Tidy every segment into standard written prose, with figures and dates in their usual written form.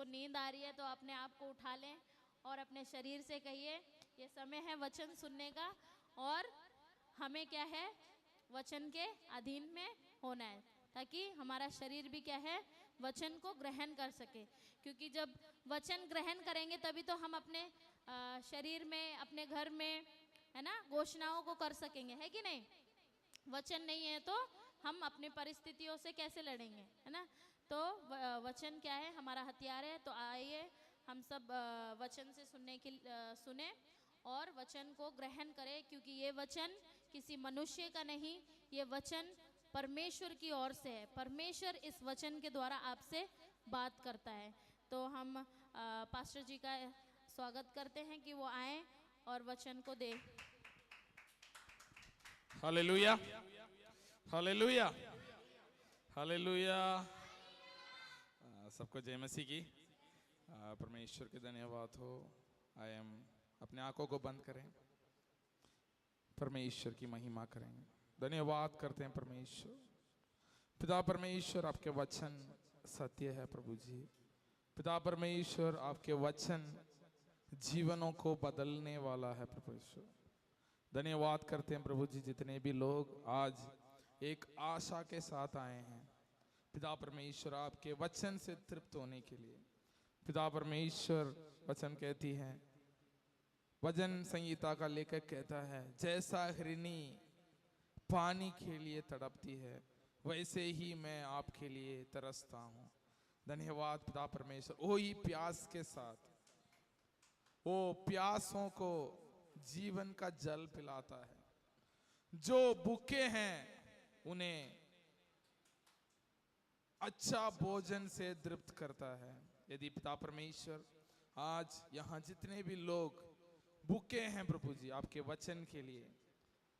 नींद आ रही है तो अपने आप को उठा लें और अपने शरीर से कहिए ये समय है वचन सुनने का, और हमें क्या है वचन के अधीन में होना है, ताकि हमारा शरीर भी क्या है वचन को ग्रहण कर सके। क्योंकि जब वचन ग्रहण करेंगे तभी तो हम अपने शरीर में, अपने घर में, है ना, घोषणाओं को कर सकेंगे, है कि नहीं। वचन नहीं है तो हम अपनी परिस्थितियों से कैसे लड़ेंगे, है ना। तो वचन क्या है, हमारा हथियार है। तो आइए हम सब वचन से सुने और वचन को ग्रहण करें, क्योंकि ये वचन किसी मनुष्य का नहीं, ये वचन परमेश्वर की ओर से है। परमेश्वर इस वचन के द्वारा आपसे बात करता है। तो हम पास्टर जी का स्वागत करते हैं कि वो आए और वचन को दे। Hallelujah, hallelujah, hallelujah. सबको जय मसीह की। परमेश्वर के धन्यवाद हो। अपने आंखों को बंद करें, परमेश्वर की महिमा करेंगे। धन्यवाद करते हैं परमेश्वर पिता। परमेश्वर आपके वचन सत्य है प्रभु जी। पिता परमेश्वर आपके वचन जीवनों को बदलने वाला है परमेश्वर। धन्यवाद करते हैं प्रभु जी, जितने भी लोग आज एक आशा के साथ आए हैं पिता परमेश्वर आपके वचन से तृप्त होने के लिए। पिता परमेश्वर वचन कहती है, वचन संहिता का लेखक कहता है, जैसा हिरनी पानी के लिए तड़पती है वैसे ही मैं आपके लिए तरसता हूँ। धन्यवाद पिता परमेश्वर। वही प्यास के साथ वो प्यासों को जीवन का जल पिलाता है। जो भूखे हैं उन्हें अच्छा भोजन से तृप्त करता है। यदि पिता परमेश्वर आज यहाँ जितने भी लोग भूखे हैं प्रभु जी आपके वचन के लिए,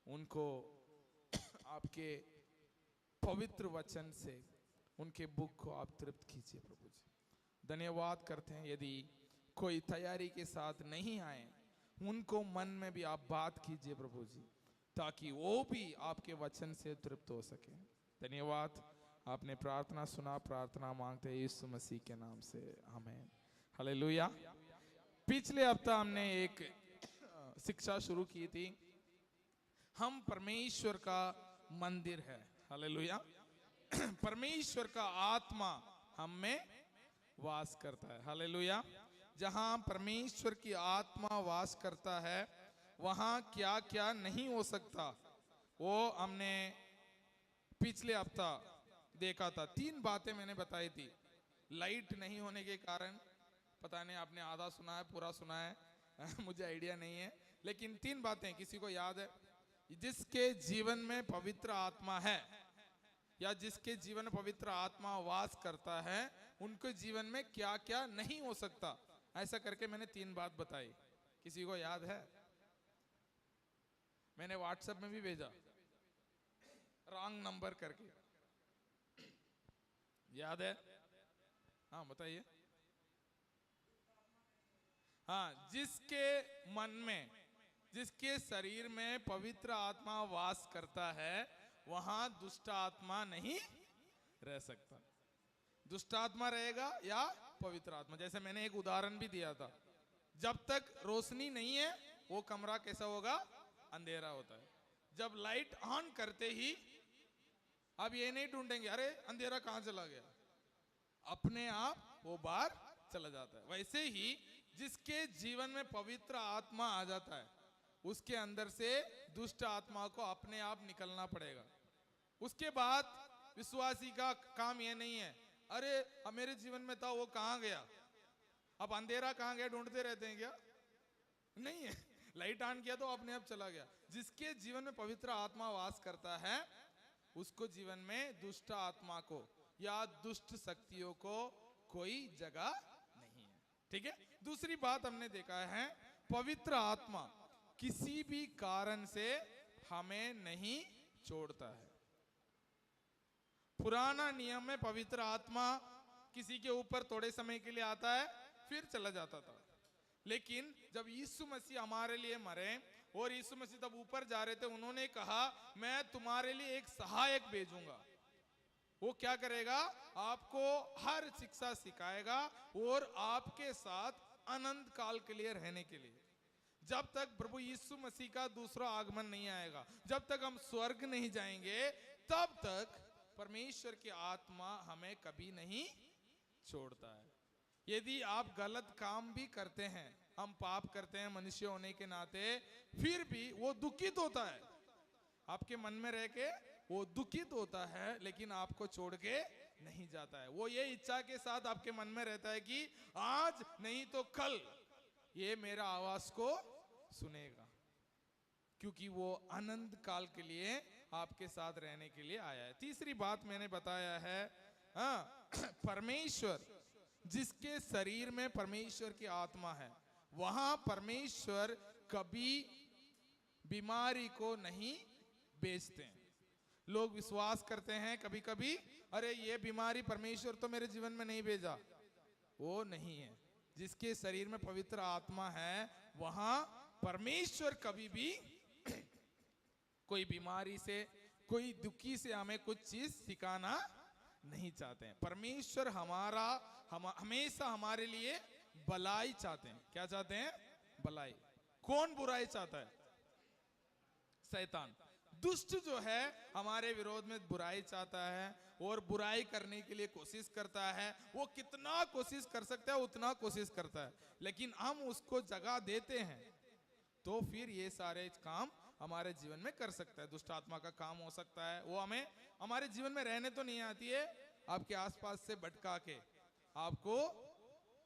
उनको आपके पवित्र वचन से उनके भूख को आप तृप्त कीजिए प्रभु जी। धन्यवाद करते हैं। यदि कोई तैयारी के साथ नहीं आए, उनको मन में भी आप बात कीजिए प्रभु जी, ताकि वो भी आपके वचन से तृप्त हो सके। धन्यवाद, आपने प्रार्थना सुना। प्रार्थना मांगते हैं यीशु मसीह के नाम से, आमीन। हालेलुया। पिछले हफ्ता हमने एक शिक्षा शुरू की थी, हम परमेश्वर का मंदिर है। हालेलुया। परमेश्वर का आत्मा हम में वास करता है। हालेलुया। जहां परमेश्वर की आत्मा वास करता है वहां क्या क्या नहीं हो सकता, वो हमने पिछले हफ्ता देखा था। 3 बातें मैंने बताई थी। लाइट नहीं होने के कारण, पता नहीं आपने आधा सुना है पूरा सुना है मुझे आइडिया नहीं है, लेकिन 3 बातें किसी को याद है? जिसके जीवन में पवित्र आत्मा है या जिसके जीवन में पवित्र आत्मा वास करता है, उनके जीवन में क्या क्या नहीं हो सकता, ऐसा करके मैंने 3 बात बताई। किसी को याद है? मैंने व्हाट्सएप में भी भेजा, रॉन्ग नंबर करके। याद है? हाँ बताइए। हाँ, जिसके मन में, जिसके शरीर में पवित्र आत्मा वास करता है वहां दुष्ट आत्मा नहीं रह सकता। दुष्ट आत्मा रहेगा या पवित्र आत्मा। जैसे मैंने एक उदाहरण भी दिया था, जब तक रोशनी नहीं है वो कमरा कैसा होगा? अंधेरा होता है। जब लाइट ऑन करते ही अब ये नहीं ढूंढेंगे अरे अंधेरा कहां चला गया, अपने आप वो बाहर चला जाता है। वैसे ही जिसके जीवन में पवित्र आत्मा आ जाता है, उसके अंदर से दुष्ट आत्मा को अपने आप निकलना पड़ेगा। उसके बाद विश्वासी का काम यह नहीं है अरे मेरे जीवन में था वो कहां गया, अब अंधेरा कहां गया ढूंढते रहते हैं क्या? नहीं है, लाइट ऑन किया तो अपने आप चला गया। जिसके जीवन में पवित्र आत्मा वास करता है उसको जीवन में दुष्ट आत्मा को या दुष्ट शक्तियों को कोई जगह नहीं है। ठीक है। दूसरी बात हमने देखा है, पवित्र आत्मा किसी भी कारण से हमें नहीं छोड़ता है। पुराना नियम में पवित्र आत्मा किसी के ऊपर थोड़े समय के लिए आता है फिर चला जाता था, लेकिन जब यीशु मसीह हमारे लिए मरे और यीशु मसीह तब ऊपर जा रहे थे, उन्होंने कहा मैं तुम्हारे लिए एक सहायक भेजूंगा। वो क्या करेगा? आपको हर शिक्षा सिखाएगा और आपके साथ अनंत काल के लिए रहने के लिए। जब तक प्रभु यीशु मसीह का दूसरा आगमन नहीं आएगा, जब तक हम स्वर्ग नहीं जाएंगे, तब तक परमेश्वर की आत्मा हमें कभी नहीं छोड़ता है। यदि आप गलत काम भी करते हैं, हम पाप करते हैं मनुष्य होने के नाते, फिर भी वो दुखित होता है आपके मन में रह के, वो दुखित होता है, लेकिन आपको छोड़ के नहीं जाता है। वो ये इच्छा के साथ आपके मन में रहता है कि आज नहीं तो कल ये मेरा आवाज को सुनेगा, क्योंकि वो अनंत काल के लिए आपके साथ रहने के लिए आया है। तीसरी बात मैंने बताया है, परमेश्वर जिसके शरीर में परमेश्वर की आत्मा है, वहां परमेश्वर कभी बीमारी को नहीं बेचते हैं। लोग विश्वास करते हैं कभी कभी, अरे ये बीमारी परमेश्वर तो मेरे जीवन में नहीं भेजा। वो नहीं है। जिसके शरीर में पवित्र आत्मा है, वहां परमेश्वर कभी भी कोई बीमारी से, कोई दुखी से हमें कुछ चीज सिखाना नहीं चाहते हैं। परमेश्वर हमेशा हमारे लिए भलाई चाहते हैं। क्या चाहते हैं? भलाई। कौन बुराई चाहता है? शैतान, दुष्ट जो है हमारे विरोध में बुराई चाहता है और बुराई करने के लिए कोशिश करता है। वो कितना कोशिश कर सकता है उतना कोशिश करता है, लेकिन हम उसको जगह देते हैं तो फिर ये सारे काम हमारे जीवन में कर सकता है। दुष्ट आत्मा का काम हो सकता है, वो हमें हमारे जीवन में रहने तो नहीं आती है, आपके आसपास से भटका के आपको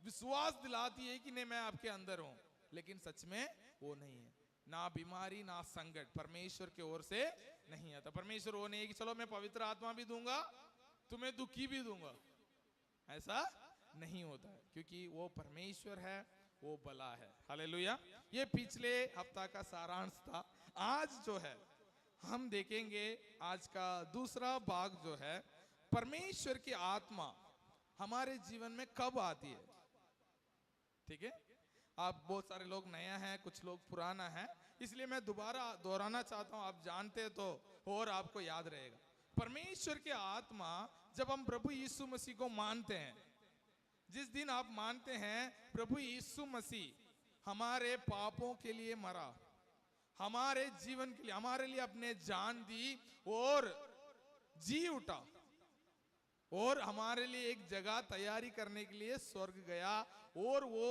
विश्वास दिलाती है कि नहीं मैं आपके अंदर हूं, लेकिन सच में वो नहीं है। ना बीमारी ना संकट परमेश्वर की ओर से नहीं आता। परमेश्वर वो नहीं है कि चलो मैं पवित्र आत्मा भी दूंगा, तुम्हें दुखी भी दूंगा, ऐसा नहीं होता है, क्योंकि वो परमेश्वर है, वो भला है। हालेलुया। ये पिछले हफ्ता का सारांश था। आज जो है हम देखेंगे, आज का दूसरा भाग जो है, परमेश्वर की आत्मा हमारे जीवन में कब आती है। ठीक है, आप बहुत सारे लोग नया हैं, कुछ लोग पुराना है, इसलिए मैं दोबारा दोहराना चाहता हूं, आप जानते तो और आपको याद रहेगा। परमेश्वर की आत्मा जब हम प्रभु यीशु मसीह को मानते हैं, जिस दिन आप मानते हैं प्रभु यीशु मसीह हमारे पापों के लिए मरा, हमारे जीवन के लिए, हमारे लिए अपने जान दी और जी उठा, और हमारे लिए एक जगह तैयारी करने के लिए स्वर्ग गया, और वो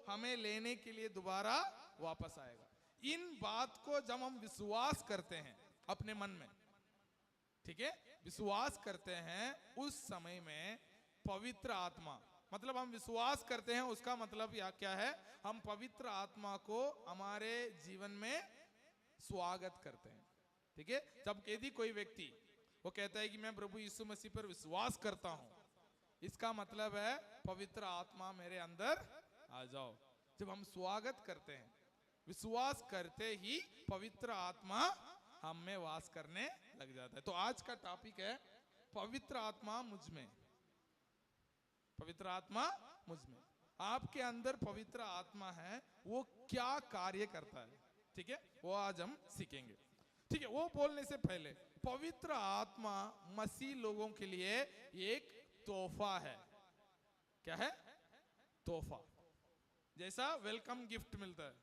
हमें लेने के लिए दोबारा वापस आएगा। इन बात को जब हम विश्वास करते हैं अपने मन में, ठीक है, विश्वास करते हैं, उस समय में पवित्र आत्मा, मतलब हम विश्वास करते हैं, उसका मतलब क्या है? हम पवित्र आत्मा को हमारे जीवन में स्वागत करते हैं। ठीक है, जब यदि कोई व्यक्ति वो कहता है कि मैं प्रभु यीशु मसीह पर विश्वास करता हूं, इसका मतलब है पवित्र आत्मा मेरे अंदर आ जाओ। जब हम स्वागत करते हैं, विश्वास करते ही पवित्र आत्मा हम में वास करने लग जाता है। तो आज का टॉपिक है पवित्र आत्मा मुझ में। पवित्र आत्मा मुझ में, आपके अंदर पवित्र आत्मा है, वो क्या कार्य करता है, ठीक है, वो आज हम सीखेंगे। ठीक है, वो बोलने से पहले, पवित्र आत्मा मसीह लोगों के लिए एक तोहफा है। क्या है? तोहफा। जैसा वेलकम गिफ्ट मिलता है,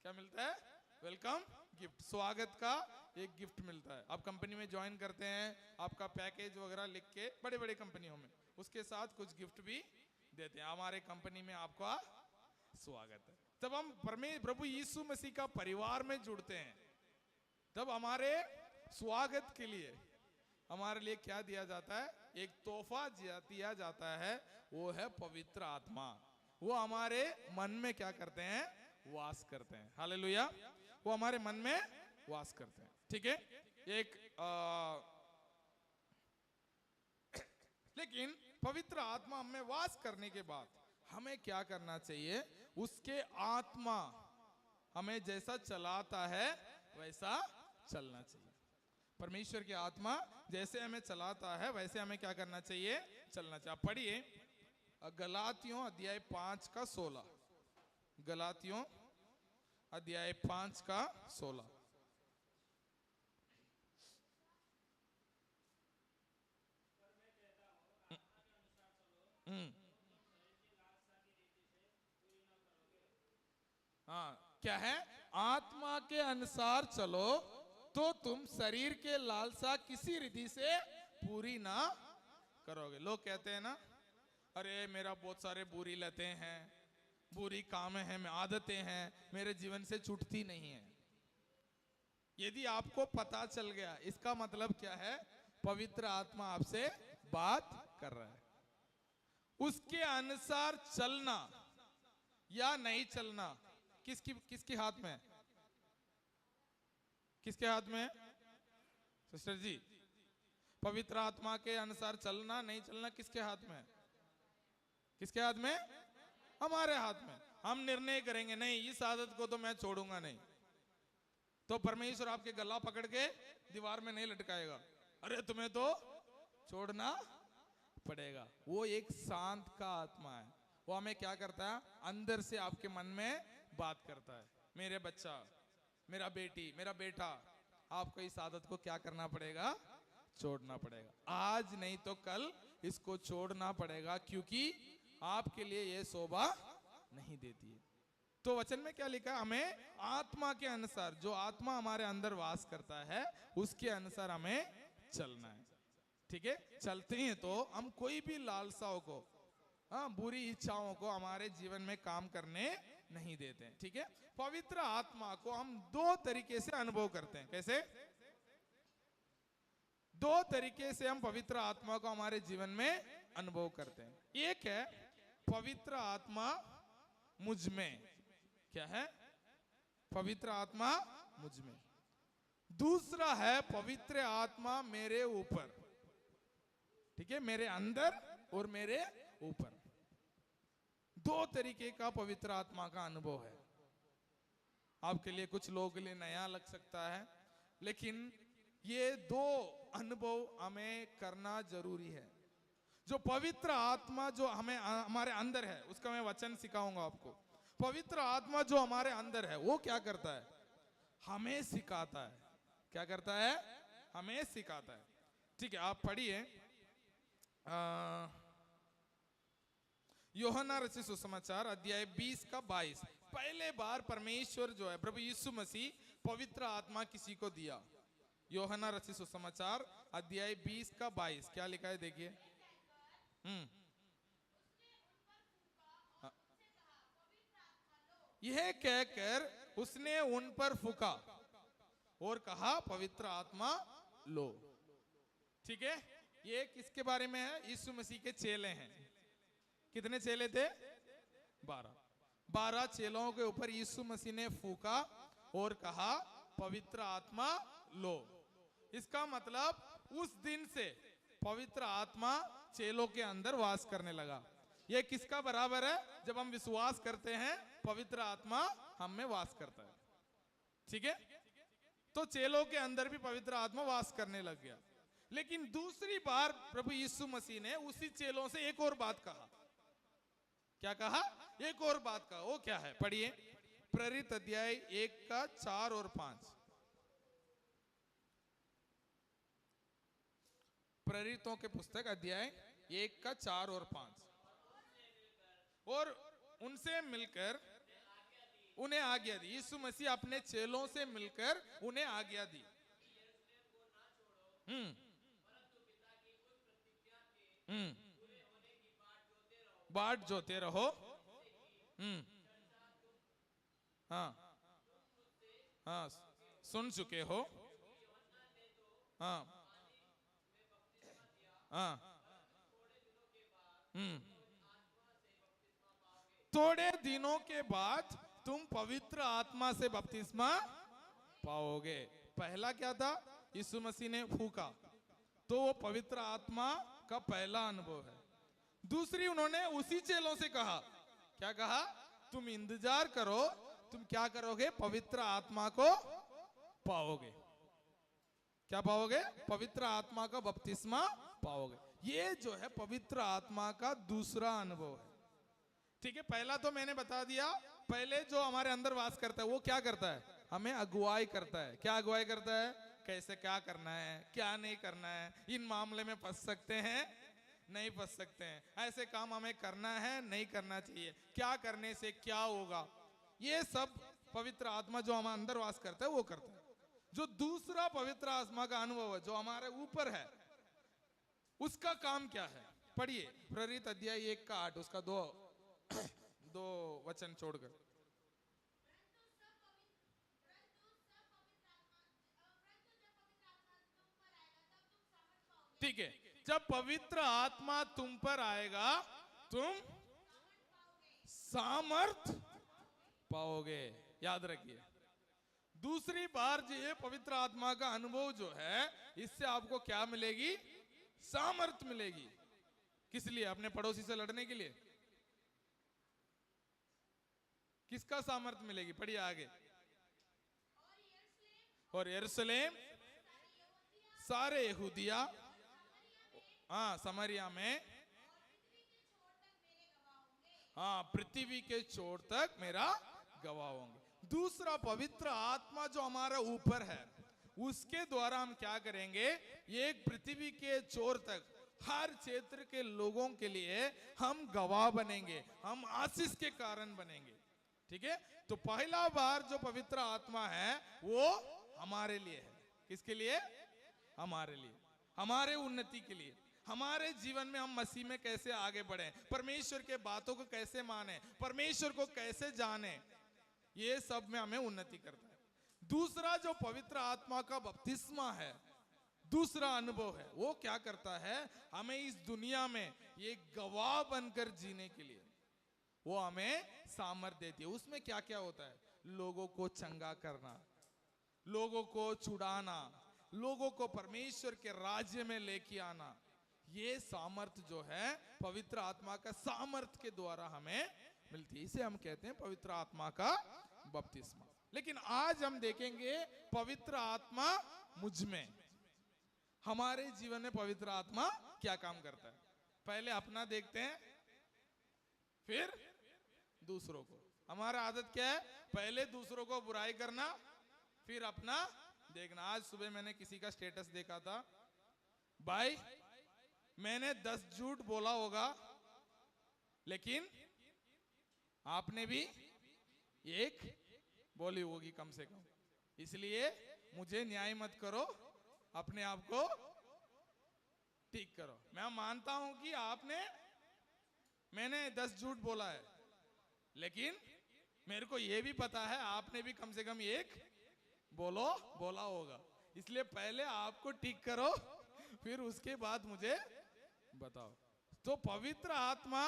क्या मिलता है? वेलकम गिफ्ट, स्वागत का एक गिफ्ट मिलता है। आप कंपनी में ज्वाइन करते हैं, आपका पैकेज वगैरह लिख के, बड़े बड़े कंपनियों में उसके साथ कुछ गिफ्ट भी देते हैं, हमारे कंपनी में आपका स्वागत है। जब हम प्रभु यीशु मसीह का परिवार में जुड़ते हैं, तब हमारे स्वागत के लिए हमारे लिए क्या दिया जाता है? एक तोहफा दिया जाता है, वो है पवित्र आत्मा। वो हमारे मन में क्या करते हैं? वास करते हैं। हालेलुया। वो हमारे मन में वास करते हैं। ठीक है, लेकिन पवित्र आत्मा हमें वास करने के बाद हमें क्या करना चाहिए? उसके आत्मा हमें जैसा चलाता है वैसा चलना चाहिए। परमेश्वर की आत्मा जैसे हमें चलाता है वैसे हमें क्या करना चाहिए? चलना चाहिए। आप पढ़िए गलातियों अध्याय 5 का 16। गलातियों अध्याय 5 का 16। हम्म। हाँ, क्या है? आत्मा के अनुसार चलो तो तुम शरीर के लालसा किसी रीति से पूरी ना करोगे। लोग कहते हैं ना, अरे मेरा बहुत सारे बुरी लतें हैं, बुरी काम हैं, आदतें हैं, मेरे जीवन से छूटती नहीं है। यदि आपको पता चल गया, इसका मतलब क्या है? पवित्र आत्मा आपसे बात कर रहा है। उसके अनुसार चलना या नहीं चलना किसके हाथ में है? किसके हाथ में है सिस्टर जी? पवित्र आत्मा के अनुसार चलना नहीं चलना किसके हाथ में है? किसके हाथ में? हमारे हाथ में। हम निर्णय करेंगे, नहीं इस आदत को तो मैं छोड़ूंगा नहीं, तो परमेश्वर आपके गला पकड़ के दीवार में नहीं लटकाएगा, अरे तुम्हें तो छोड़ना पड़ेगा। वो एक शांत का आत्मा है। वो हमें क्या करता है? अंदर से आपके मन में बात करता है, मेरे बच्चा, मेरा बेटी, मेरा बेटा, आपको इस आदत को क्या करना पड़ेगा? छोड़ना पड़ेगा। आज नहीं तो कल इसको छोड़ना पड़ेगा, क्योंकि आपके लिए यह शोभा नहीं देती है। तो वचन में क्या लिखा? हमें आत्मा के अनुसार, जो आत्मा हमारे अंदर वास करता है उसके अनुसार हमें चलना है। ठीक है? चलते हैं तो हम कोई भी लालसाओं को, बुरी इच्छाओं को हमारे जीवन में काम करने नहीं देते हैं। ठीक है? पवित्र आत्मा को हम दो तरीके से अनुभव करते हैं। कैसे? दो तरीके से हम पवित्र आत्मा को हमारे जीवन में अनुभव करते हैं। एक है पवित्र आत्मा मुझ में। क्या है? पवित्र आत्मा मुझ में। दूसरा है पवित्र आत्मा मेरे ऊपर। ठीक है? मेरे अंदर और मेरे ऊपर। दो तरीके का पवित्र आत्मा का अनुभव है। आपके लिए, कुछ लोगों के लिए नया लग सकता है, लेकिन ये दो अनुभव हमें करना जरूरी है। जो पवित्र आत्मा जो हमें हमारे अंदर है, उसका मैं वचन सिखाऊंगा आपको। पवित्र आत्मा जो हमारे अंदर है वो क्या करता है? हमें सिखाता है। क्या करता है? हमें सिखाता है। ठीक है, आप पढ़िए यूहन्ना रचित सुसमाचार अध्याय 20 का 22। पहले बार परमेश्वर जो है, प्रभु यीशु मसीह, पवित्र आत्मा किसी को दिया। यूहन्ना रचित सुसमाचार अध्याय 20 का 22 क्या लिखा है? देखिए। यह कहकर उसने उन पर फूंका और कहा, पवित्र आत्मा लो। ठीक है? ये किसके बारे में है? यीशु मसीह के चेले हैं। कितने चेले थे? 12 चेलों के ऊपर यीशु मसीह ने फूंका और कहा, पवित्र आत्मा लो। इसका मतलब उस दिन से पवित्र आत्मा चेलों के अंदर वास करने लगा। यह किसका बराबर है? जब हम विश्वास करते हैं पवित्र आत्मा हम में वास करता है। ठीक है? तो चेलों के अंदर भी पवित्र आत्मा वास करने लग गया। लेकिन दूसरी बार प्रभु यीशु मसीह ने उसी चेलों से एक और बात कहा। क्या कहा? एक और बात कहा। वो क्या है? पढ़िए प्रेरित अध्याय 1 का 4 और 5। प्रेरितों के पुस्तक अध्याय 1 का 4 और 5। और उनसे मिलकर उन्हें आज्ञा दी। यीशु मसीह अपने चेलों से मिलकर उन्हें आज्ञा दी। बाट जोते रहो। हाँ हाँ, सुन चुके हो। हाँ हाँ, थोड़े दिनों के बाद तुम पवित्र आत्मा से बपतिस्मा पाओगे। पहला क्या था? यीशु मसीह ने फूंका, तो वो पवित्र आत्मा का पहला अनुभव है। दूसरी, उन्होंने उसी चेलों से कहा। क्या कहा? तुम इंतजार करो, तुम क्या करोगे? पवित्र आत्मा को पाओगे। क्या पाओगे? पवित्र आत्मा का बपतिस्मा पाओगे। ये जो है पवित्र आत्मा का दूसरा अनुभव है। ठीक है? पहला तो मैंने बता दिया। पहले जो हमारे अंदर वास करता है वो क्या करता है? हमें अगुवाई करता है। क्या अगुवाई करता है? कैसे क्या करना है, क्या नहीं करना है, इन मामले में फंस सकते हैं, नहीं फंस सकते हैं। ऐसे काम हमें करना है, नहीं करना चाहिए, क्या करने से क्या होगा, ये सब पवित्र आत्मा जो हमारे अंदर वास करता है वो करता है। जो दूसरा पवित्र आत्मा का अनुभव है जो हमारे ऊपर है, उसका काम क्या है? पढ़िए प्रेरित अध्याय 1 का 8, उसका दो वचन छोड़कर। ठीक है, जब पवित्र आत्मा तुम पर आएगा तुम सामर्थ पाओगे। याद रखिए, दूसरी बार जो ये पवित्र आत्मा का अनुभव जो है, इससे आपको क्या मिलेगी? सामर्थ मिलेगी। किस लिए? अपने पड़ोसी से लड़ने के लिए। किसका सामर्थ मिलेगी? पढ़िए आगे। और यरूशलेम, सारे यहूदिया, हाँ समरिया में, हाँ पृथ्वी के छोर तक मेरा गवाह होंगे। दूसरा पवित्र आत्मा जो हमारा ऊपर है, उसके द्वारा हम क्या करेंगे? एक पृथ्वी के छोर तक हर क्षेत्र के लोगों के लिए हम गवाह बनेंगे, हम आशीष के कारण बनेंगे। ठीक है, तो पहला बार जो पवित्र आत्मा है वो हमारे लिए है। किसके लिए? हमारे लिए, हमारे उन्नति के लिए, हमारे जीवन में हम मसीह में कैसे आगे बढ़े, परमेश्वर के बातों को कैसे माने, परमेश्वर को कैसे जाने, ये सब में हमें उन्नति करता है। दूसरा जो पवित्र आत्मा का बपतिस्मा है, दूसरा अनुभव है, वो क्या करता है? हमें इस दुनिया में ये गवाह बनकर जीने के लिए वो हमें सामर्थ देती है। उसमें क्या क्या होता है? लोगों को चंगा करना, लोगों को छुड़ाना, लोगों को परमेश्वर के राज्य में लेके आना, ये सामर्थ जो है पवित्र आत्मा का सामर्थ के द्वारा हमें मिलती है। इसे हम कहते हैं पवित्र आत्मा का बपतिस्मा। लेकिन आज हम देखेंगे पवित्र आत्मा मुझ में, हमारे जीवन में पवित्र आत्मा क्या काम करता है। पहले अपना देखते हैं, फिर दूसरों को। हमारा आदत क्या है? पहले दूसरों को बुराई करना, फिर अपना देखना। आज सुबह मैंने किसी का स्टेटस देखा था, भाई मैंने 10 झूठ बोला होगा, लेकिन आपने भी एक बोली होगी कम से कम, इसलिए मुझे न्याय मत करो, अपने आप को ठीक करो। मैं मानता हूं कि मैंने 10 झूठ बोला है, लेकिन मेरे को यह भी पता है आपने भी कम से कम एक बोला होगा, इसलिए पहले आपको ठीक करो, फिर उसके बाद मुझे बताओ। तो पवित्र आत्मा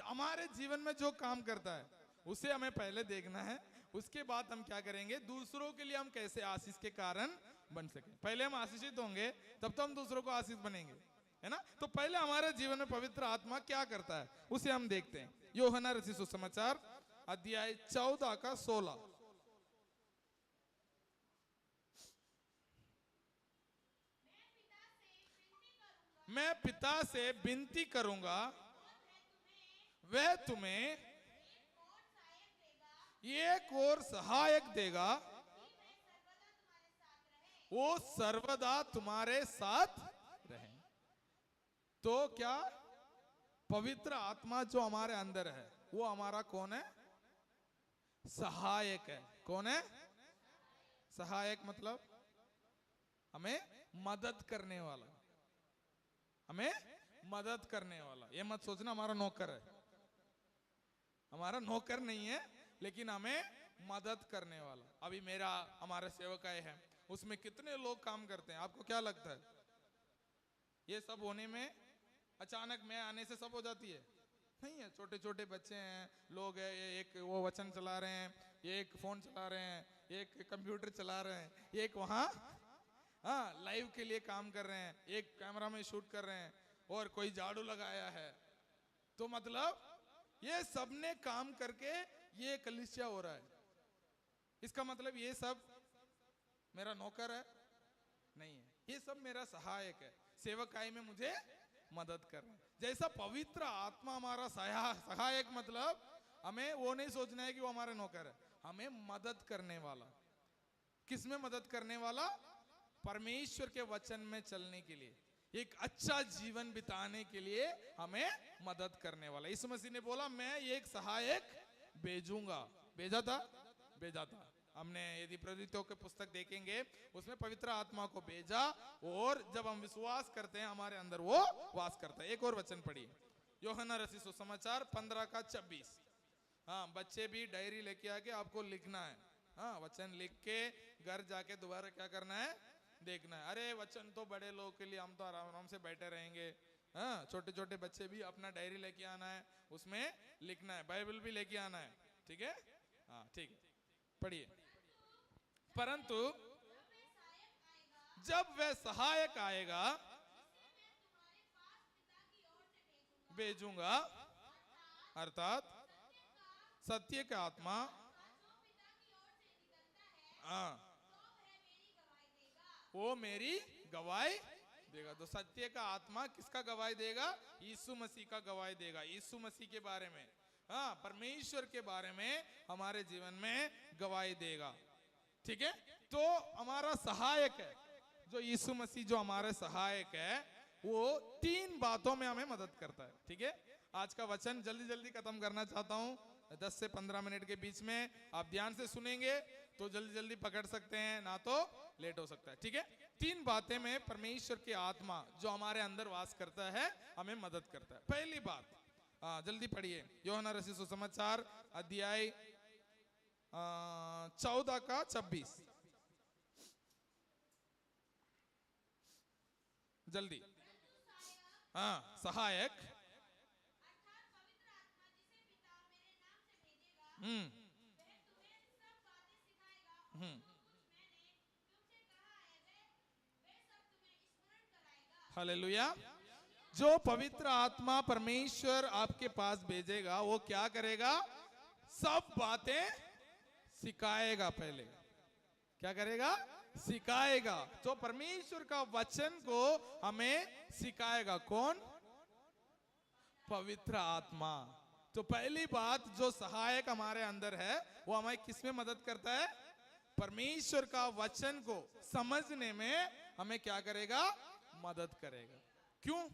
हमारे जीवन में जो काम करता है उसे हमें पहले देखना है, उसके बाद हम क्या करेंगे? दूसरों के लिए हम कैसे आशीष के कारण बन सके। पहले हम आशीषित होंगे तब तो हम दूसरों को आशीष बनेंगे, है ना? तो पहले हमारे जीवन में पवित्र आत्मा क्या करता है उसे हम देखते हैं। यूहन्ना रचित सुसमाचार अध्याय 14 का 16। मैं पिता से विनती करूंगा, वह तुम्हें एक और सहायक देगा, वो सर्वदा तुम्हारे साथ रहे। तो क्या? पवित्र आत्मा जो हमारे अंदर है वो हमारा कौन है? सहायक है। कौन है? सहायक मतलब हमें मदद करने वाला, हमें मदद करने वाला। ये मत सोचना हमारा नौकर है, हमारा नौकर नहीं है, लेकिन हमें मदद करने वाला। अभी हमारे सेवकाएं हैं, उसमें कितने लोग काम करते हैं, आपको क्या लगता है ये सब होने में अचानक मैं आने से सब हो जाती है? नहीं है। छोटे छोटे बच्चे हैं, लोग हैं, एक वो वचन चला रहे हैं, एक फोन चला रहे हैं, एक कंप्यूटर चला रहे हैं, एक वहां लाइव के लिए काम कर रहे हैं, एक कैमरा में शूट कर रहे हैं, और कोई झाड़ू लगाया है। तो मतलब ये सबने काम करके ये कलीसिया हो रहा है। इसका मतलब ये सब मेरा नौकर है? नहीं है, ये सब मेरा सहायक है, सेवकाई में मुझे मदद कर रहा है। जैसा पवित्र आत्मा हमारा सहायक, मतलब हमें वो नहीं सोचना है कि वो हमारे नौकर है, हमें मदद करने वाला। किसमें मदद करने वाला? परमेश्वर के वचन में चलने के लिए, एक अच्छा जीवन बिताने के लिए हमें मदद करने वाला। यीशु मसीह ने बोला मैं एक सहायक भेजूंगा। भेजा था। हमने यदि प्रेरितों के पुस्तक देखेंगे उसमें पवित्र आत्मा को भेजा, और जब हम विश्वास करते हैं हमारे अंदर वो वास करता है। एक और वचन पढ़िए, यूहन्ना रचित सुसमाचार 15:26। हाँ, बच्चे भी डायरी लेके आके आपको लिखना है। हाँ, वचन लिख के घर जाके दोबारा क्या करना है, देखना है। अरे वचन तो बड़े लोगों के लिए, हम तो आराम से बैठे रहेंगे। हाँ, छोटे छोटे बच्चे भी अपना डायरी लेके आना है, उसमें लिखना है, बाइबल भी लेके आना है। ठीक है? हाँ ठीक है, पढ़िए। परंतु जब वह सहायक आएगा भेजूंगा, अर्थात सत्य का आत्मा, हाँ, वो मेरी गवाही देगा। तो सत्य का आत्मा किसका गवाही देगा? यीशु मसीह का गवाही देगा। यीशु मसीह के बारे में, हाँ, परमेश्वर के बारे में हमारे जीवन में गवाही देगा। ठीक है? तो हमारा सहायक है जो यीशु मसीह, जो हमारे सहायक है, वो 3 बातों में हमें मदद करता है। ठीक है? आज का वचन जल्दी जल्दी खत्म करना चाहता हूं, 10 से 15 मिनट के बीच में। आप ध्यान से सुनेंगे तो जल्दी जल्दी पकड़ सकते हैं, ना तो लेट हो सकता है। ठीक है? 3 बातें में परमेश्वर की आत्मा जो हमारे अंदर वास करता है हमें मदद करता है। पहली बात, जल्दी पढ़िए, यूहन्ना रचित सुसमाचार अध्याय 14:26। जल्दी। हाँ, सहायक, हालेलुया। जो पवित्र आत्मा परमेश्वर आपके पास भेजेगा वो क्या करेगा? सब बातें सिखाएगा। पहले क्या करेगा? सिखाएगा। तो परमेश्वर का वचन को हमें सिखाएगा कौन? पवित्र आत्मा। तो पहली बात, जो सहायक हमारे अंदर है वो हमें किसमें मदद करता है? परमेश्वर का वचन को समझने में हमें क्या करेगा? मदद करेगा। क्यों?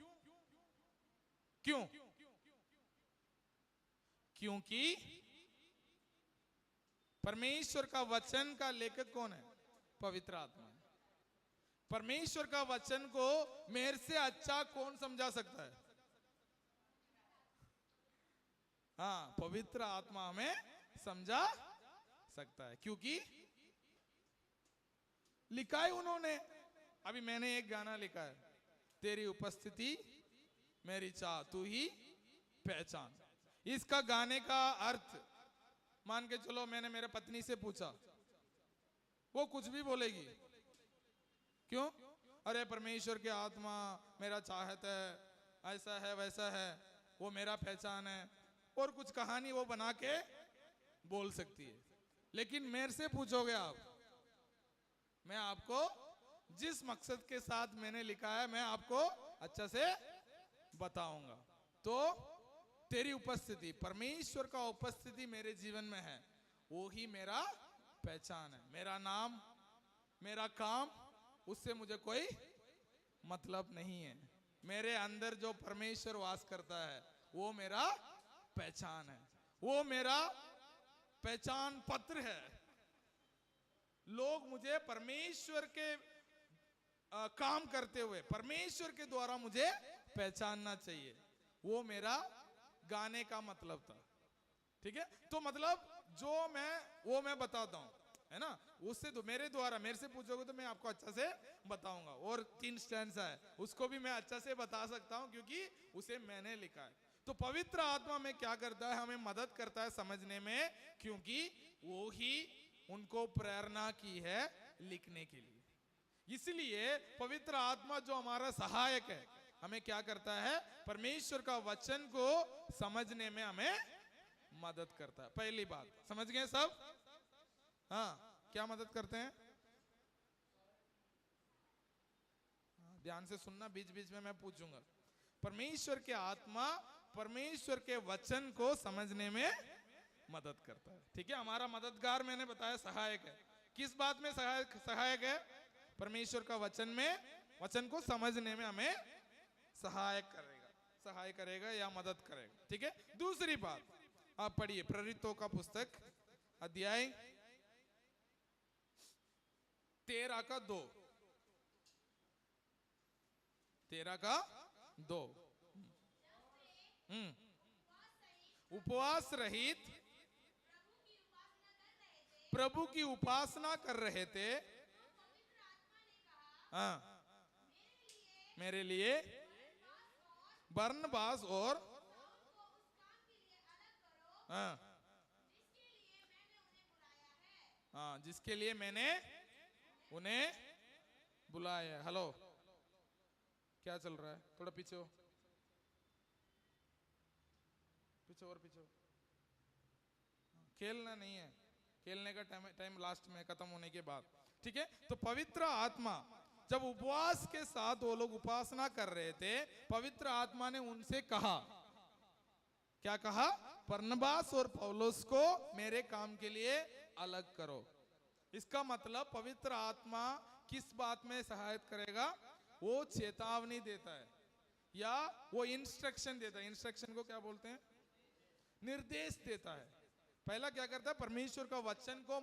क्योंकि परमेश्वर का वचन का लेखक कौन है? पवित्र आत्मा। परमेश्वर का वचन को मेरे से अच्छा कौन समझा सकता है? हाँ, पवित्र आत्मा हमें समझा सकता है, क्योंकि लिखा है उन्होंने। अभी मैंने एक गाना लिखा है, तेरी उपस्थिति मेरी चाह तू ही पहचान। इसका गाने का अर्थ मान के चलो, मैंने मेरे पत्नी से पूछा, वो कुछ भी बोलेगी। क्यों? अरे परमेश्वर की आत्मा मेरा चाहत है, ऐसा है वैसा है, वो मेरा पहचान है, और कुछ कहानी वो बना के बोल सकती है। लेकिन मेरे से पूछोगे आप, मैं आपको जिस मकसद के साथ मैंने लिखा है मैं आपको अच्छा से बताऊंगा। तो तेरी उपस्थिति, परमेश्वर का उपस्थिति मेरे जीवन में है, वो ही मेरा पहचान है। मेरा नाम, मेरा काम, उससे मुझे कोई मतलब नहीं है। मेरे अंदर जो परमेश्वर वास करता है वो मेरा पहचान है, वो मेरा पहचान पत्र है। लोग मुझे परमेश्वर के काम करते हुए, परमेश्वर के द्वारा मुझे पहचानना चाहिए। वो मेरा गाने का मतलब था। ठीक है? तो मतलब जो मैं बताता हूं, है ना, उससे तो मेरे द्वारा, मेरे से पूछोगे तो मैं आपको अच्छा से बताऊंगा। और 3 स्टैंजा है, उसको भी मैं अच्छा से बता सकता हूं क्योंकि उसे मैंने लिखा है। तो पवित्र आत्मा में क्या करता है? हमें मदद करता है समझने में, क्योंकि वो ही उनको प्रेरणा की है लिखने के लिए। इसलिए पवित्र आत्मा जो हमारा सहायक है हमें क्या करता है? परमेश्वर का वचन को समझने में हमें मदद करता है। पहली बात समझ गए सब? हाँ, क्या मदद करते हैं? ध्यान से सुनना, बीच बीच में मैं पूछूंगा। परमेश्वर के आत्मा परमेश्वर के वचन को समझने में मदद करता है। ठीक है? हमारा मददगार मैंने बताया सहायक है। किस बात में सहायक है? परमेश्वर का वचन में वचन को समझने में हमें सहाय करेगा या मदद करेगा। ठीक है, दूसरी बात आप पढ़िए प्रेरितों का पुस्तक अध्याय 13 का 2, 13 का 2। उपवास रहित प्रभु की उपासना कर रहे थे। हाँ, मेरे लिए बरनबास और हाँ जिसके लिए मैंने उन्हें बुलाया। हेलो, क्या चल रहा है? थोड़ा पीछे हो, पीछे और पीछे हो। खेलना नहीं है, खेलने का टाइम लास्ट में खत्म होने के बाद। ठीक है, तो पवित्र आत्मा जब उपवास के साथ वो लोग उपासना कर रहे थे, पवित्र आत्मा ने उनसे कहा, क्या कहा? बरनबास और पौलुस को मेरे काम के लिए अलग करो। इसका मतलब पवित्र आत्मा किस बात में सहायता करेगा? वो चेतावनी देता है या वो इंस्ट्रक्शन देता है। इंस्ट्रक्शन को क्या बोलते हैं? निर्देश देता है। पहला क्या करता है? परमेश्वर का वचन को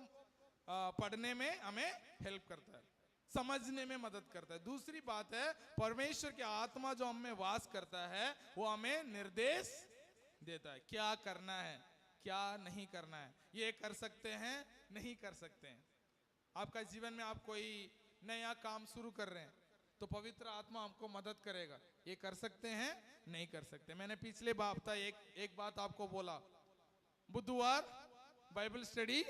पढ़ने में हमें हेल्प करता है, समझने में मदद करता है। दूसरी बात है, परमेश्वर की आत्मा जो हमें वास करता है वो हमें निर्देश देता है, क्या करना है, क्या नहीं करना है, ये कर सकते हैं, नहीं कर सकते हैं। आपका जीवन में आप कोई नया काम शुरू कर रहे हैं तो पवित्र आत्मा आपको मदद करेगा, ये कर सकते हैं, नहीं कर सकते। मैंने पिछले हफ्ता एक बात आपको बोला, बुधवार बाइबल स्टडी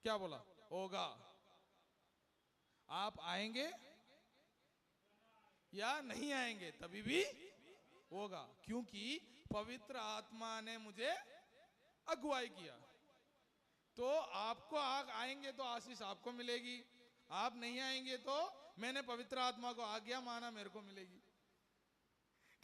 क्या बोला होगा। आप आएंगे या नहीं आएंगे तभी भी होगा, क्योंकि पवित्र आत्मा ने मुझे अगुवाई किया। तो आपको आएंगे तो आशीष आपको मिलेगी, आप नहीं आएंगे तो मैंने पवित्र आत्मा को आज्ञा माना, मेरे को मिलेगी।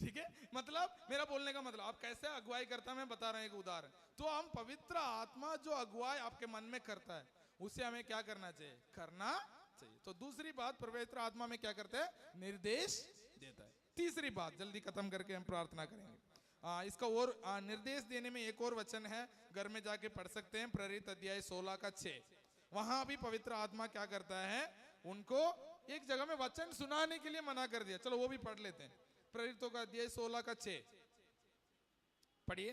ठीक है, मतलब मेरा बोलने का मतलब आप कैसे अगुवाई करता है मैं बता रहा हूं एक उदाहरण। तो हम पवित्र आत्मा जो अगुवाई आपके मन में करता है उसे हमें क्या करना चाहिए? करना चाहिए। तो दूसरी बात, पवित्र आत्मा में क्या करता है? निर्देश देता है। तीसरी बात जल्दी खत्म करके हम प्रार्थना करेंगे। इसका और निर्देश देने में एक और वचन है, घर में जाके पढ़ सकते हैं, प्रेरित अध्याय 16 का 6। वहां भी पवित्र आत्मा क्या करता है? उनको एक जगह में वचन सुनाने के लिए मना कर दिया। चलो वो भी पढ़ लेते हैं, प्रेरितों का अध्याय 16 का 6 पढ़िए।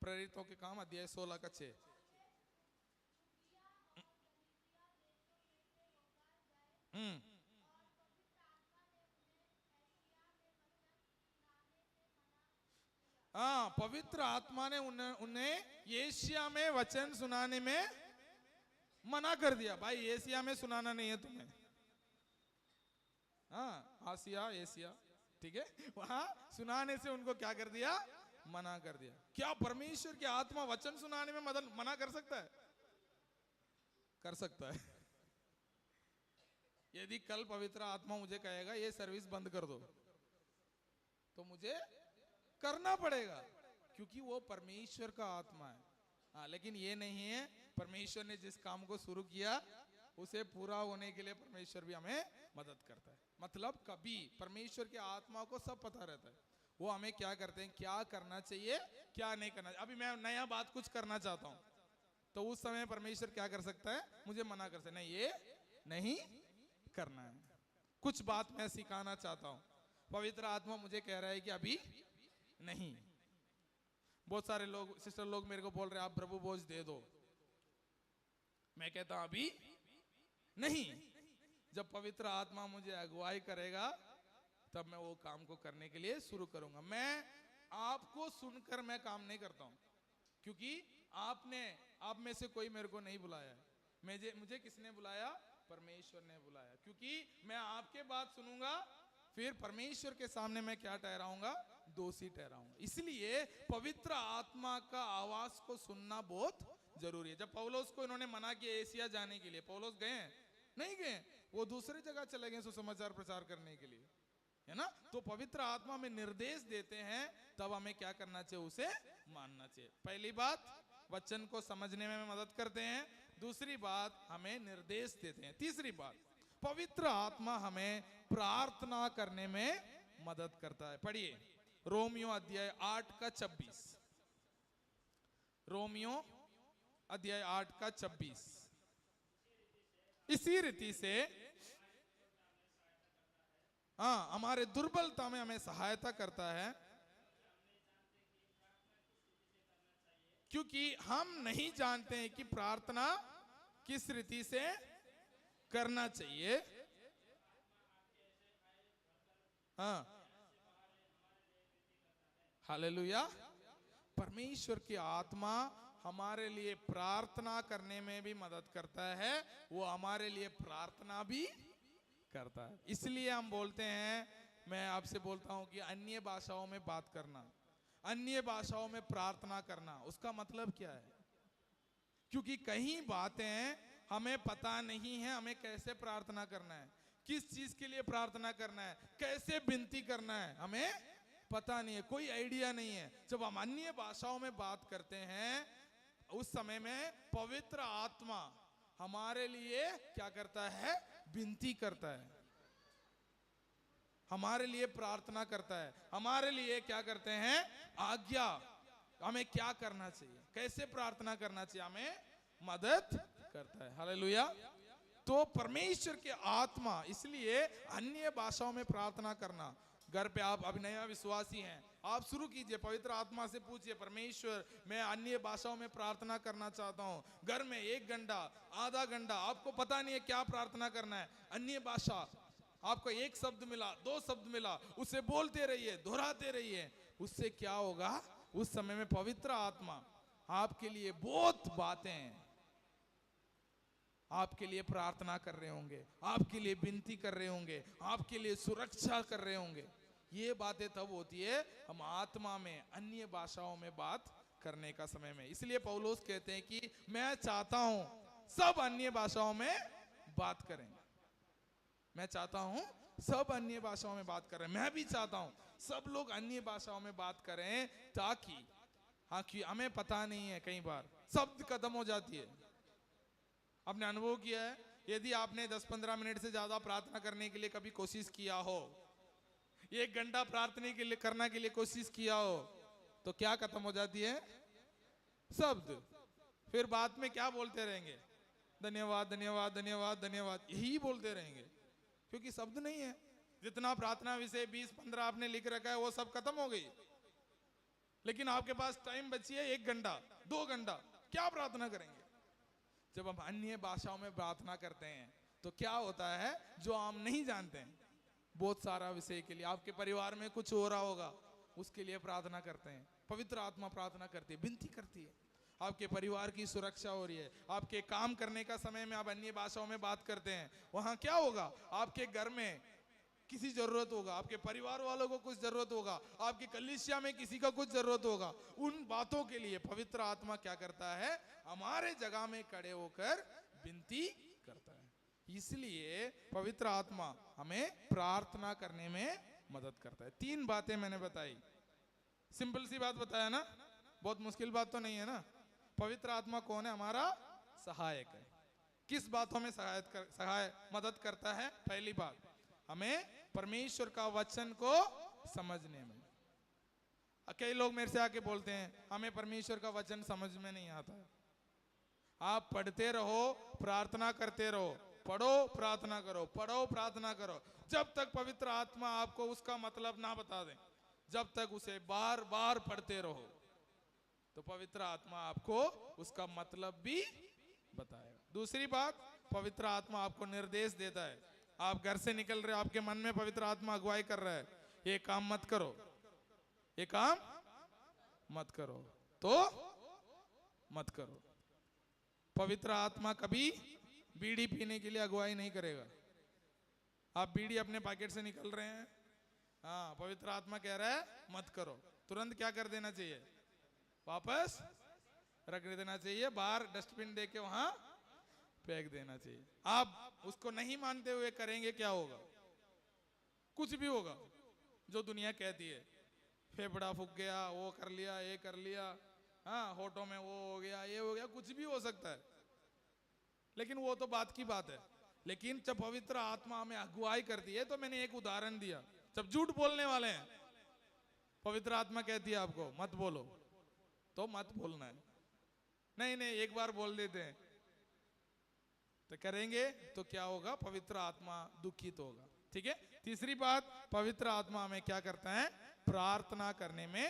प्रेरितों के काम अध्याय 16 का 6। हाँ, पवित्र आत्मा ने उन्हें एशिया में वचन सुनाने में मना कर दिया। भाई एशिया में सुनाना नहीं है तुम्हें, हाँ आसिया एशिया, ठीक है, वहां सुनाने से उनको क्या कर दिया? मना कर दिया। क्या परमेश्वर की आत्मा वचन सुनाने में मना कर सकता है? कर सकता है। यदि कल पवित्र आत्मा मुझे कहेगा ये सर्विस बंद कर दो तो मुझे करना पड़ेगा, क्योंकि वो परमेश्वर का आत्मा है। हाँ, लेकिन ये नहीं है, परमेश्वर ने जिस काम को शुरू किया उसे पूरा होने के लिए परमेश्वर भी हमें मदद करता है। मतलब कभी परमेश्वर की आत्मा को सब पता रहता है, वो हमें क्या करते हैं, क्या करना चाहिए, क्या नहीं करना चाहिए। अभी मैं नया बात कुछ करना चाहता हूँ तो उस समय परमेश्वर क्या कर सकता है? मुझे मना कर सकता है, नहीं ये नहीं करना है। कुछ बात मैं सिखाना चाहता हूँ, पवित्र आत्मा मुझे कह रहा है कि अभी नहीं। बहुत सारे लोग, सिस्टर लोग मेरे को बोल रहे हैं आप प्रभु भोज दे दो, मैं कहता हूं अभी नहीं। जब पवित्र आत्मा मुझे अगुवाई करेगा तब मैं वो काम को करने के लिए शुरू करूंगा। मैं आपको सुनकर मैं काम नहीं करता हूं, क्योंकि आप में से कोई मेरे को नहीं बुलाया है। मुझे किसने बुलाया? परमेश्वर ने बुलाया। क्योंकि मैं आपके बात सुनूंगा फिर परमेश्वर के सामने मैं क्या ठहराऊंगा? दोषी ठहराऊंगा। इसलिए पवित्र आत्मा का आवाज को सुनना बहुत जरूरी है। जब पौलुस को इन्होंने मना किया एशिया जाने के लिए, पौलुस गए? नहीं गए, वो दूसरी जगह चले गए सुसमाचार प्रचार करने के लिए, है ना। तो पवित्र आत्मा में निर्देश देते हैं तब हमें क्या करना चाहिए? उसे मानना चाहिए। पहली बात, वचन को समझने में मदद करते हैं। दूसरी बात हमें निर्देश देते हैं। तीसरी बात, पवित्र आत्मा हमें प्रार्थना करने में मदद करता है। पढ़िए रोमियो अध्याय 8 का 26। रोमियो अध्याय 8 का 26। इसी रीति से हमारे दुर्बलता में हमें सहायता करता है, क्योंकि हम नहीं जानते हैं कि प्रार्थना किस रीति से करना चाहिए। हालेलुया। परमेश्वर की आत्मा हमारे लिए प्रार्थना करने में भी मदद करता है, वो हमारे लिए प्रार्थना भी करता है। इसलिए हम बोलते हैं, मैं आपसे बोलता हूं कि अन्य भाषाओं में बात करना, अन्य भाषाओं में प्रार्थना करना, उसका मतलब क्या है? क्योंकि कई बातें हमें पता नहीं है, हमें कैसे प्रार्थना करना है, किस चीज के लिए प्रार्थना करना है, कैसे विनती करना है, हमें पता नहीं है, कोई आइडिया नहीं है। जब हम अन्य भाषाओं में बात करते हैं, उस समय में पवित्र आत्मा हमारे लिए क्या करता है? विनती करता है, हमारे लिए प्रार्थना करता है, हमारे लिए क्या करते हैं? आज्ञा, हमें क्या करना चाहिए, कैसे प्रार्थना करना चाहिए, हमें मदद करता है। हालेलुया। तो परमेश्वर की आत्मा, इसलिए अन्य भाषाओं में प्रार्थना करना। घर पे आप अभी नया विश्वासी हैं, आप शुरू कीजिए, पवित्र आत्मा से पूछिए, परमेश्वर मैं अन्य भाषाओं में प्रार्थना करना चाहता हूँ। घर में 1 घंटा, आधा घंटा, आपको पता नहीं है क्या प्रार्थना करना है, अन्य भाषा, आपको 1 शब्द मिला, 2 शब्द मिला, उसे बोलते रहिए, दोहराते रहिए। उससे क्या होगा? उस समय में पवित्र आत्मा आपके लिए बहुत बातें, आपके लिए प्रार्थना कर रहे होंगे, आपके लिए विनती कर रहे होंगे, आपके लिए सुरक्षा कर रहे होंगे। ये बातें तब होती है हम आत्मा में अन्य भाषाओं में बात करने का समय में। इसलिए पौलुस कहते हैं कि मैं चाहता हूं सब अन्य भाषाओं में बात करें। मैं चाहता हूं सब अन्य भाषाओं में बात करें। मैं भी चाहता हूं सब लोग अन्य भाषाओं में बात करें, ताकि कि हमें पता नहीं है, कई बार शब्द खत्म हो जाती है। आपने अनुभव किया है, यदि आपने 10-15 मिनट से ज्यादा प्रार्थना करने के लिए कभी कोशिश किया हो, 1 घंटा प्रार्थना के लिए करने के लिए कोशिश किया हो, तो क्या खत्म हो जाती है? शब्द। फिर बाद में क्या बोलते रहेंगे? धन्यवाद धन्यवाद धन्यवाद धन्यवाद, यही बोलते रहेंगे, क्योंकि शब्द नहीं है। जितना प्रार्थना विषय 20-15 आपने लिख रखा है, वो सब खत्म हो गई। लेकिन आपके पास टाइम बची है 1 घंटा, 2 घंटा, क्या प्रार्थना करेंगे? जब हम अन्य भाषाओं में प्रार्थना करते हैं तो क्या होता है, जो हम नहीं जानते हैं, बहुत सारा विषय के लिए, आपके परिवार में कुछ हो रहा होगा, उसके लिए प्रार्थना करते हैं। पवित्र आत्मा प्रार्थना करती है, विनती करती है, आपके परिवार की सुरक्षा हो रही है। आपके काम करने का समय में आप अन्य भाषाओं में बात करते हैं, वहां क्या होगा? आपके घर में किसी जरूरत होगा, आपके परिवार वालों को कुछ जरूरत होगा, आपकी कलीसिया में किसी का कुछ जरूरत होगा। उन बातों के लिए पवित्र आत्मा क्या करता है? हमारे जगह में खड़े होकर विनती करता है। इसलिए पवित्र आत्मा हमें प्रार्थना करने में मदद करता है। 3 बातें मैंने बताई, सिंपल सी बात बताया ना, बहुत मुश्किल बात तो नहीं है ना। पवित्र आत्मा कौन है? हमारा सहायक है। किस बातों में मदद करता है? पहली बात, हमें परमेश्वर का वचन को समझने में। कई लोग मेरे से आके बोलते हैं, हमें परमेश्वर का वचन समझ में नहीं आता है। आप पढ़ते रहो, प्रार्थना करते रहो, पढ़ो प्रार्थना करो, पढ़ो प्रार्थना करो, जब तक पवित्र आत्मा आपको उसका मतलब ना बता दे, जब तक उसे बार बार पढ़ते रहो, तो पवित्र आत्मा आपको उसका मतलब भी बताएगा। दूसरी बात, पवित्र आत्मा आपको निर्देश देता है। आप घर से निकल रहे हो, आपके मन में पवित्र आत्मा अगुवाई कर रहा है, ये काम मत करो, ये काम मत करो, तो मत करो। पवित्र आत्मा कभी बीड़ी पीने के लिए अगुवाई नहीं करेगा। आप बीड़ी अपने पैकेट से निकल रहे हैं, हाँ, पवित्र आत्मा कह रहा है मत करो, तुरंत क्या कर देना चाहिए? वापस रख देना चाहिए, बाहर डस्टबिन दे के वहां फेंक देना चाहिए। आप उसको नहीं मानते हुए करेंगे, क्या होगा? कुछ भी होगा जो दुनिया कहती है, फेफड़ा फूक गया, वो कर लिया, ये कर लिया, हाँ, होठों में वो हो गया, ये हो गया, कुछ भी हो सकता है। लेकिन वो तो बात की बात है। लेकिन जब पवित्र आत्मा हमें अगुवाई करती है, तो मैंने एक उदाहरण दिया, जब झूठ बोलने वाले हैं, पवित्र आत्मा कहती है आपको मत बोलो, तो मत बोलना है। नहीं नहीं, एक बार बोल देते हैं तो करेंगे तो क्या होगा, पवित्र आत्मा दुखित होगा। ठीक है। तीसरी बात, पवित्र आत्मा हमें क्या करता है, प्रार्थना करने में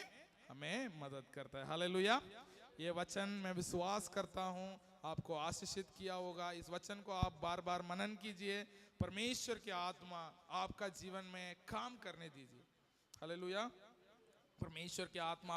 हमें मदद करता है। हालेलुया। ये वचन मैं विश्वास करता हूं आपको आशीषित किया होगा। इस वचन को आप बार बार मनन कीजिए, परमेश्वर की आत्मा आपका जीवन में काम करने दीजिए। हालेलुया। परमेश्वर की आत्मा